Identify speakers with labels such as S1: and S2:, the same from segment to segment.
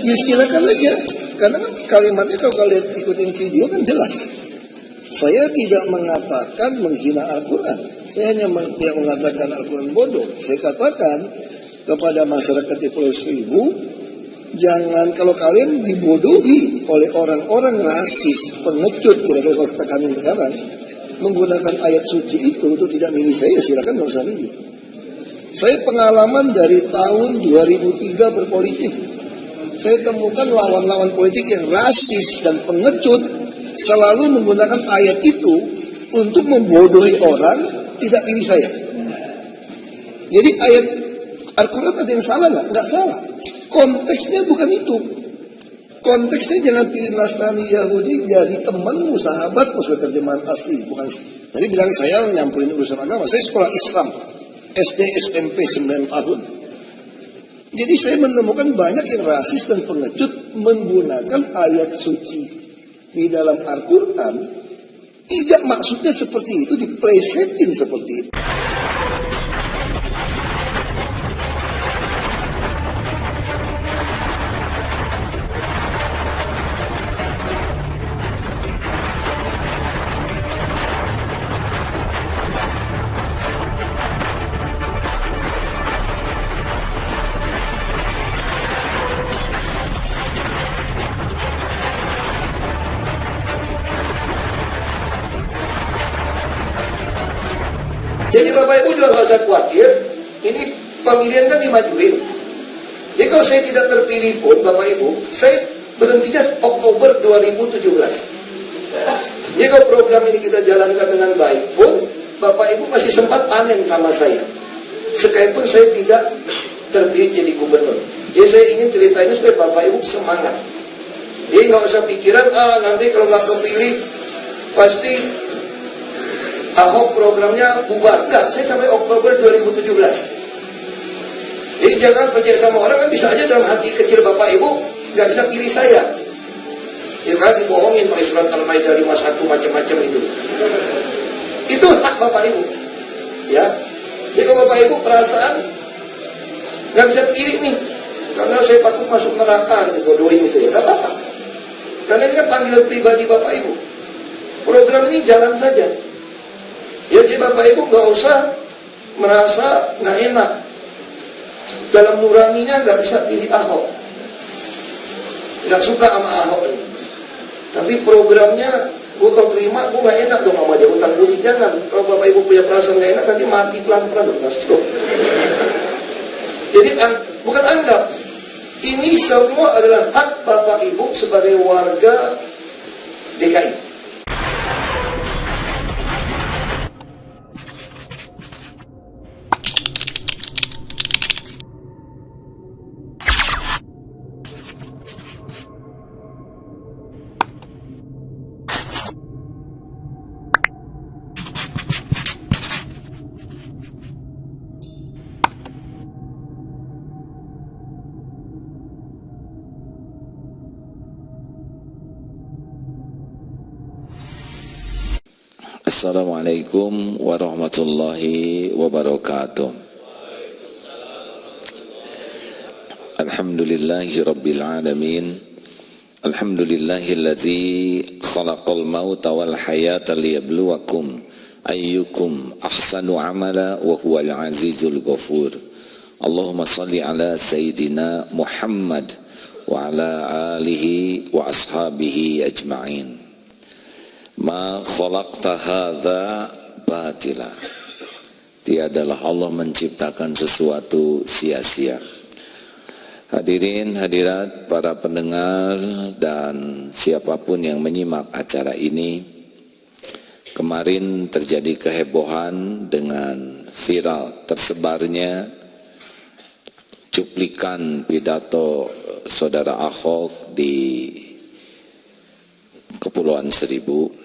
S1: Ya silakan aja, karena kan kalimatnya kalau kalian ikutin video kan jelas. Saya tidak mengatakan menghina Al-Quran. Saya hanya tidak mengatakan Al-Quran bodoh. Saya katakan kepada masyarakat di Pulau Seribu, jangan kalau kalian dibodohi oleh orang-orang rasis, pengecut, kira-kira kalau kata kami sekarang, menggunakan ayat suci itu untuk tidak milih saya, silakan nggak usah milih. Saya pengalaman dari tahun 2003 berpolitik. Saya temukan lawan-lawan politik yang rasis dan pengecut selalu menggunakan ayat itu untuk membodohi orang tidak pilih saya. Jadi ayat Al-Quran ada yang salah nggak? Nggak salah. Konteksnya bukan itu. Konteksnya jangan pilih Nasrani Yahudi jadi temanmu, sahabatmu, sesuai terjemahan asli. Bukan. Tadi bilang saya nyampurin urusan agama. Saya sekolah Islam, SD, SMP 9 tahun. Jadi saya menemukan banyak yang rasis dan pengecut menggunakan ayat suci di dalam Al-Quran. Tidak maksudnya seperti itu, diplesetin seperti itu. Jadi Bapak Ibu juga nggak usah khawatir, ini pemilihan kan dimajuin. Jadi kalau saya tidak terpilih pun Bapak Ibu, saya berhentinya Oktober 2017. Jadi kalau program ini kita jalankan dengan baik pun, Bapak Ibu masih sempat panen sama saya. Sekalipun saya tidak terpilih jadi gubernur. Jadi saya ingin cerita ini supaya Bapak Ibu semangat. Jadi nggak usah pikiran, nanti kalau nggak kepilih, pasti Ahok programnya bubar. Enggak, saya sampai Oktober 2017. Jadi jangan percaya sama orang, kan bisa aja dalam hati kecil Bapak Ibu nggak bisa pilih saya. Ya kan dibohongin pakai surat Al-Maidah 51 macam-macam itu. Itu hak Bapak Ibu. Ya. Jadi kalau Bapak Ibu perasaan nggak bisa pilih nih, karena saya takut masuk neraka gitu, bodohin gitu ya, nggak apa-apa. Karena ini kan panggilan pribadi Bapak Ibu. Program ini jalan saja. Ya, jadi Bapak Ibu nggak usah merasa nggak enak. Dalam nuraninya nggak bisa pilih Ahok. Nggak suka sama Ahok ini. Tapi programnya, gue kalau terima, gue nggak enak dong sama dia, utang budi. Jangan. Kalau Bapak Ibu punya perasaan nggak enak, nanti mati pelan-pelan, udah stroke. Jadi bukan anggap. Ini semua adalah hak Bapak Ibu sebagai warga DKI.
S2: Assalamualaikum warahmatullahi wabarakatuh. Alhamdulillahi rabbil alamin. Alhamdulillahilladzi khalaqal mauta wal hayata liyabluwakum ayyukum ahsanu amala wa huwal azizul ghafur. Allahumma salli ala sayyidina Muhammad wa ala alihi wa ashabihi ajma'in. Ma khalaqta hadza batila. Tiadalah Allah menciptakan sesuatu sia-sia. Hadirin hadirat para pendengar dan siapapun yang menyimak acara ini, kemarin terjadi kehebohan dengan viral tersebarnya cuplikan pidato Saudara Ahok di Kepulauan Seribu.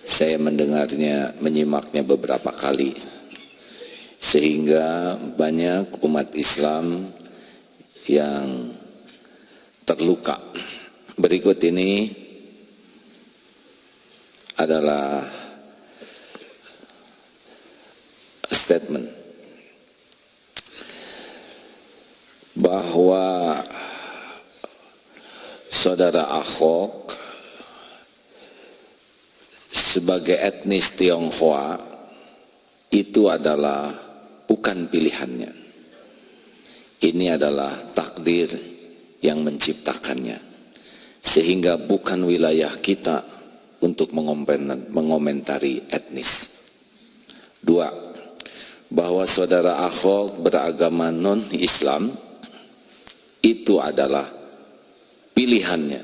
S2: Saya menyimaknya beberapa kali, sehingga banyak umat Islam yang terluka. Berikut ini adalah statement bahwa Saudara Ahok sebagai etnis Tionghoa itu adalah bukan pilihannya. Ini adalah takdir yang menciptakannya. Sehingga bukan wilayah kita untuk mengomentari etnis. 2. Bahwa saudara Ahok beragama non-Islam itu adalah pilihannya.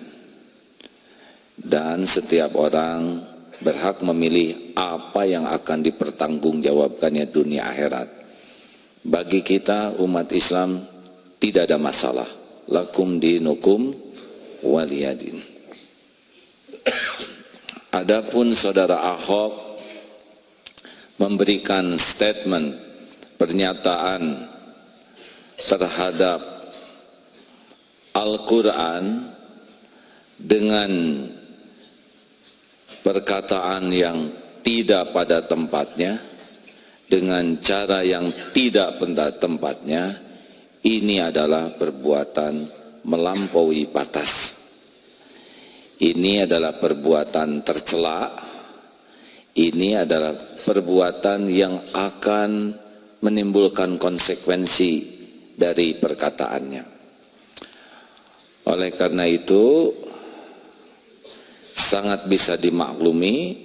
S2: Dan setiap orang berhak memilih apa yang akan dipertanggungjawabkannya dunia akhirat. Bagi kita umat Islam tidak ada masalah. Lakum dinukum waliyadin. Adapun saudara Ahok memberikan statement, pernyataan terhadap Al-Quran dengan perkataan yang tidak pada tempatnya, dengan cara yang tidak pada tempatnya, ini adalah perbuatan melampaui batas. Ini adalah perbuatan tercela. Ini adalah perbuatan yang akan menimbulkan konsekuensi dari perkataannya. Oleh karena itu, sangat bisa dimaklumi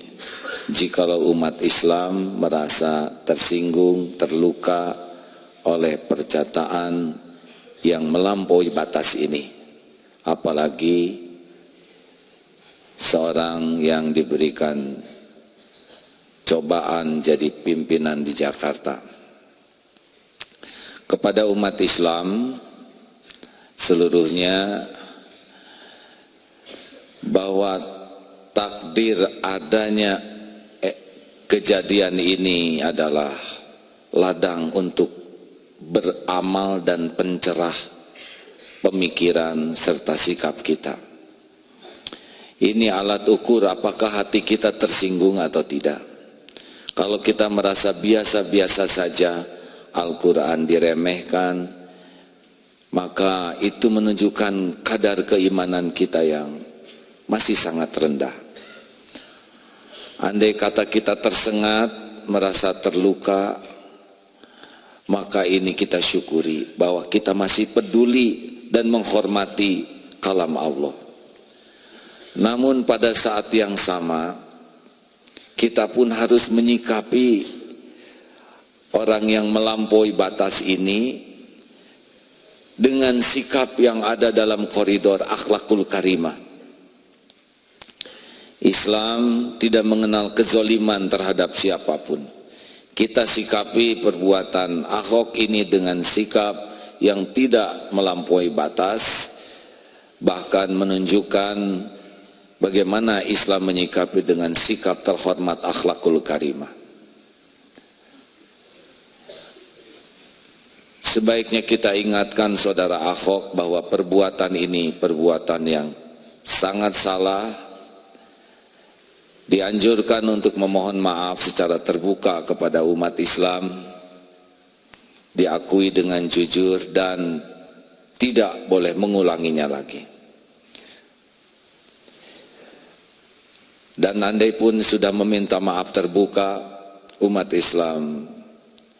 S2: jikalau umat Islam merasa tersinggung, terluka oleh perkataan yang melampaui batas ini. Apalagi seorang yang diberikan cobaan jadi pimpinan di Jakarta. Kepada umat Islam seluruhnya, bahwa takdir adanya kejadian ini adalah ladang untuk beramal dan pencerah pemikiran serta sikap kita. Ini alat ukur apakah hati kita tersinggung atau tidak. Kalau kita merasa biasa-biasa saja Al-Quran diremehkan, maka itu menunjukkan kadar keimanan kita yang masih sangat rendah. Andai kata kita tersengat, merasa terluka, maka ini kita syukuri bahwa kita masih peduli dan menghormati kalam Allah. Namun pada saat yang sama, kita pun harus menyikapi orang yang melampaui batas ini dengan sikap yang ada dalam koridor akhlakul karimah. Islam tidak mengenal kezoliman terhadap siapapun. Kita sikapi perbuatan Ahok ini dengan sikap yang tidak melampaui batas, bahkan menunjukkan bagaimana Islam menyikapi dengan sikap terhormat akhlakul karimah. Sebaiknya kita ingatkan saudara Ahok bahwa perbuatan ini perbuatan yang sangat salah. Dianjurkan untuk memohon maaf secara terbuka kepada umat Islam, diakui dengan jujur dan tidak boleh mengulanginya lagi. Dan andai pun sudah meminta maaf terbuka, umat Islam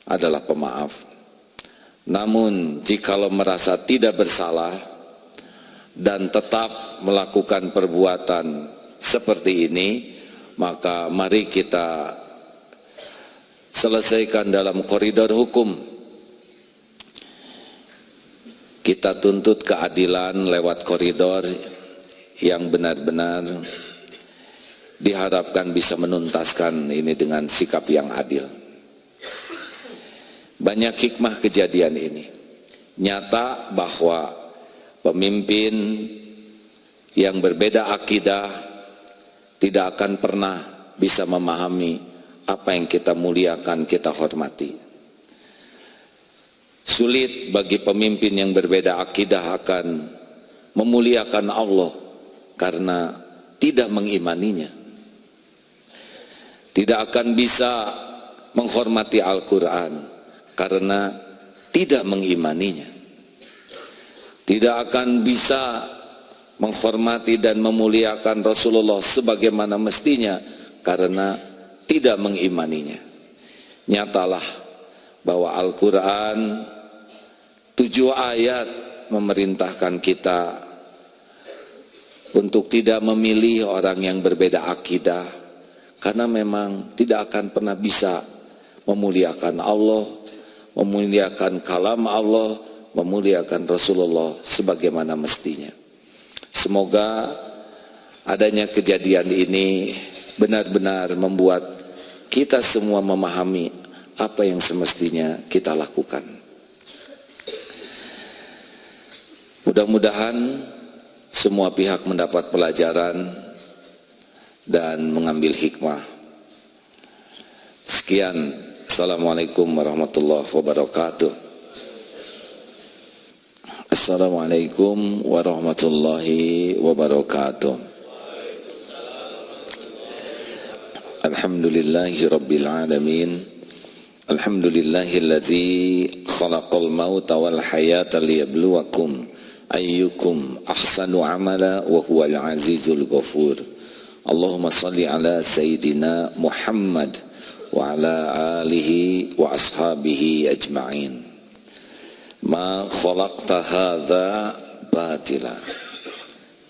S2: adalah pemaaf. Namun jikalau merasa tidak bersalah dan tetap melakukan perbuatan seperti ini, maka mari kita selesaikan dalam koridor hukum. Kita tuntut keadilan lewat koridor yang benar-benar diharapkan bisa menuntaskan ini dengan sikap yang adil. Banyak hikmah kejadian ini. Nyata bahwa pemimpin yang berbeda akidah tidak akan pernah bisa memahami apa yang kita muliakan, kita hormati. Sulit bagi pemimpin yang berbeda akidah akan memuliakan Allah karena tidak mengimaninya. Tidak akan bisa menghormati Al-Quran karena tidak mengimaninya. Tidak akan bisa menghormati dan memuliakan Rasulullah sebagaimana mestinya karena tidak mengimaninya. Nyatalah bahwa Al-Quran 7 ayat memerintahkan kita untuk tidak memilih orang yang berbeda akidah, karena memang tidak akan pernah bisa memuliakan Allah, memuliakan kalam Allah, memuliakan Rasulullah sebagaimana mestinya. Semoga adanya kejadian ini benar-benar membuat kita semua memahami apa yang semestinya kita lakukan. Mudah-mudahan semua pihak mendapat pelajaran dan mengambil hikmah. Sekian, Assalamualaikum warahmatullahi wabarakatuh. Assalamualaikum warahmatullahi wabarakatuh. Alhamdulillahi rabbil alamin. Alhamdulillahilladzi khalaqal mauta wal hayata liyabluwakum ayyukum ahsanu amala wa huwal azizul ghafur. Allahumma salli ala sayyidina Muhammad wa ala alihi wa ashabihi ajma'in. Ma khalaqta hadza batila.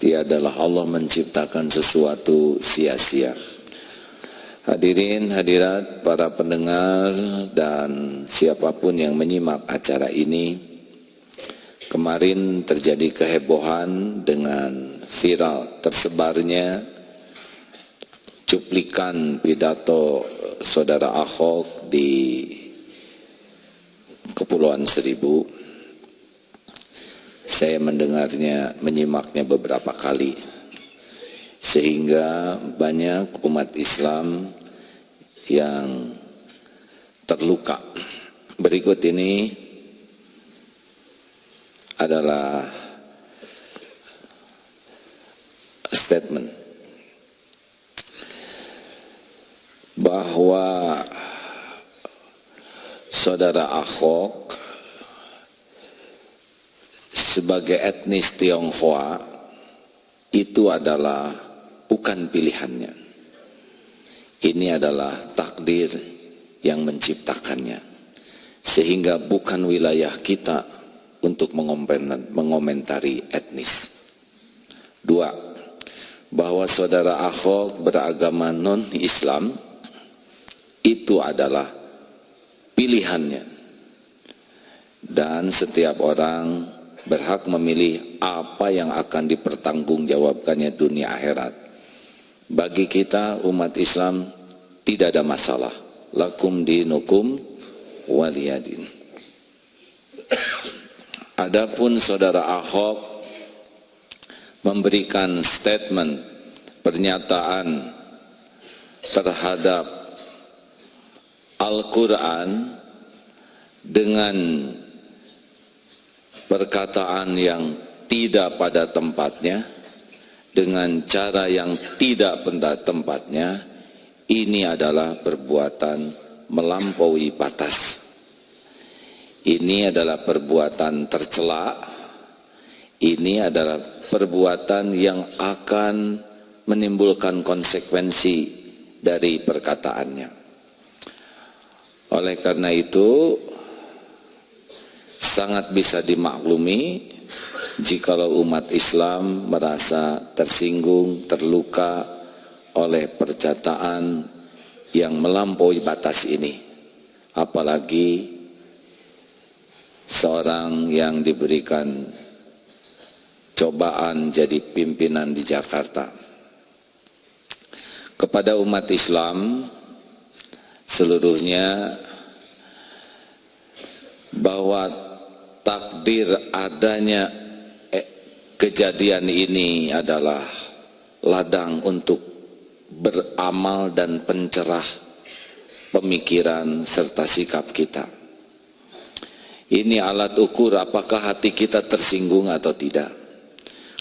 S2: Tiadalah Allah menciptakan sesuatu sia-sia. Hadirin hadirat para pendengar dan siapapun yang menyimak acara ini, kemarin terjadi kehebohan dengan viral tersebarnya cuplikan pidato Saudara Ahok di Kepulauan Seribu. Saya mendengarnya, menyimaknya beberapa kali, sehingga banyak umat Islam yang terluka. Berikut ini adalah statement bahwa Saudara Ahok sebagai etnis Tionghoa itu adalah bukan pilihannya. Ini adalah takdir yang menciptakannya, sehingga bukan wilayah kita untuk mengomentari etnis. 2, bahwa Saudara Ahok beragama non-Islam itu adalah pilihannya, dan setiap orang berhak memilih apa yang akan dipertanggungjawabkannya dunia akhirat. Bagi kita umat Islam tidak ada masalah. Lakum dinukum waliyadin. Adapun Saudara Ahok memberikan statement, pernyataan terhadap Al-Quran dengan perkataan yang tidak pada tempatnya, dengan cara yang tidak pada tempatnya, ini adalah perbuatan melampaui batas. Ini adalah perbuatan tercela. Ini adalah perbuatan yang akan menimbulkan konsekuensi dari perkataannya. Oleh karena itu, sangat bisa dimaklumi jikalau umat Islam merasa tersinggung, terluka oleh perkataan yang melampaui batas ini. Apalagi seorang yang diberikan cobaan jadi pimpinan di Jakarta. Kepada umat Islam seluruhnya, bahwa takdir adanya kejadian ini adalah ladang untuk beramal dan pencerah pemikiran serta sikap kita. Ini alat ukur apakah hati kita tersinggung atau tidak.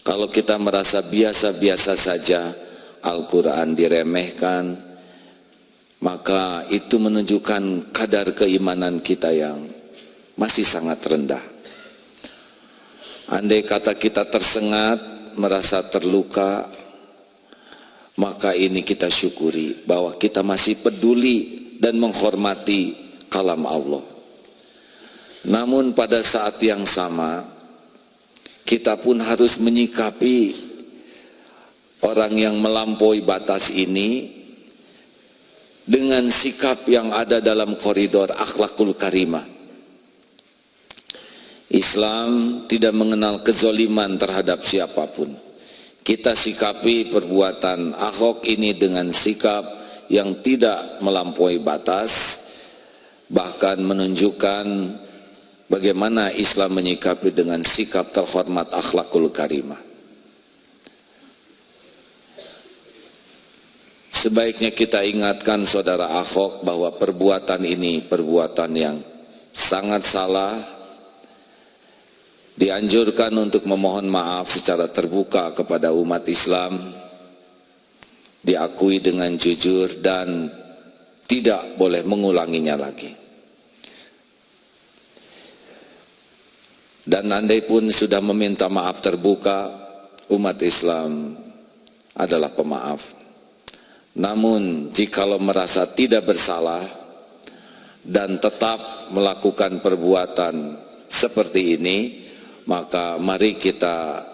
S2: Kalau kita merasa biasa-biasa saja Al-Quran diremehkan, maka itu menunjukkan kadar keimanan kita yang masih sangat rendah. Andai kata kita tersengat merasa terluka, maka ini kita syukuri bahwa kita masih peduli dan menghormati kalam Allah. Namun pada saat yang sama, kita pun harus menyikapi orang yang melampaui batas ini dengan sikap yang ada dalam koridor akhlakul karimah. Islam tidak mengenal kezoliman terhadap siapapun. Kita sikapi perbuatan Ahok ini dengan sikap yang tidak melampaui batas, bahkan menunjukkan bagaimana Islam menyikapi dengan sikap terhormat akhlakul karimah. Sebaiknya kita ingatkan saudara Ahok bahwa perbuatan ini perbuatan yang sangat salah. Dianjurkan untuk memohon maaf secara terbuka kepada umat Islam, diakui dengan jujur dan tidak boleh mengulanginya lagi. Dan andai pun sudah meminta maaf terbuka, umat Islam adalah pemaaf. Namun jikalau merasa tidak bersalah dan tetap melakukan perbuatan seperti ini, maka mari kita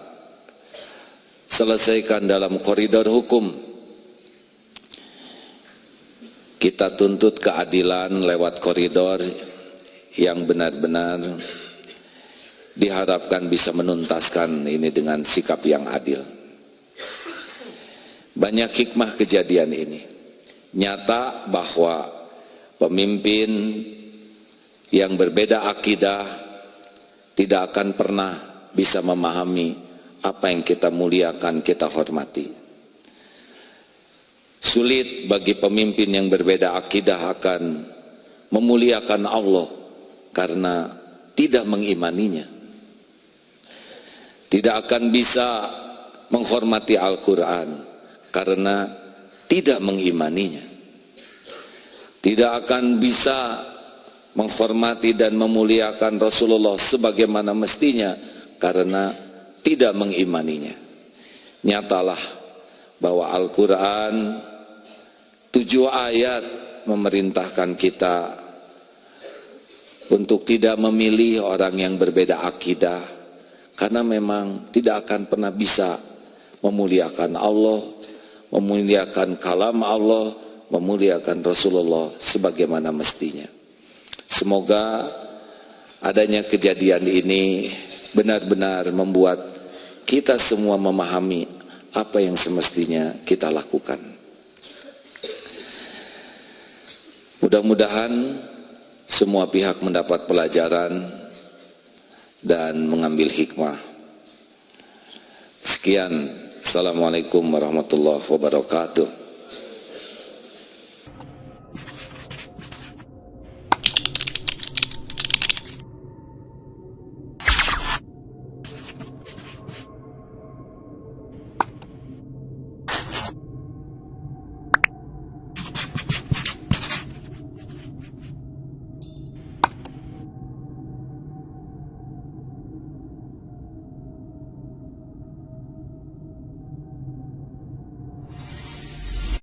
S2: selesaikan dalam koridor hukum. Kita tuntut keadilan lewat koridor yang benar-benar diharapkan bisa menuntaskan ini dengan sikap yang adil. Banyak hikmah kejadian ini. Nyata bahwa pemimpin yang berbeda akidah tidak akan pernah bisa memahami apa yang kita muliakan, kita hormati. Sulit bagi pemimpin yang berbeda akidah akan memuliakan Allah karena tidak mengimaninya. Tidak akan bisa menghormati Al-Quran karena tidak mengimaninya. Tidak akan bisa menghormati dan memuliakan Rasulullah sebagaimana mestinya karena tidak mengimaninya. Nyatalah bahwa Al-Quran 7 ayat memerintahkan kita untuk tidak memilih orang yang berbeda akidah, karena memang tidak akan pernah bisa memuliakan Allah, memuliakan kalam Allah, memuliakan Rasulullah sebagaimana mestinya. Semoga adanya kejadian ini benar-benar membuat kita semua memahami apa yang semestinya kita lakukan. Mudah-mudahan semua pihak mendapat pelajaran dan mengambil hikmah. Sekian. Assalamualaikum warahmatullahi wabarakatuh.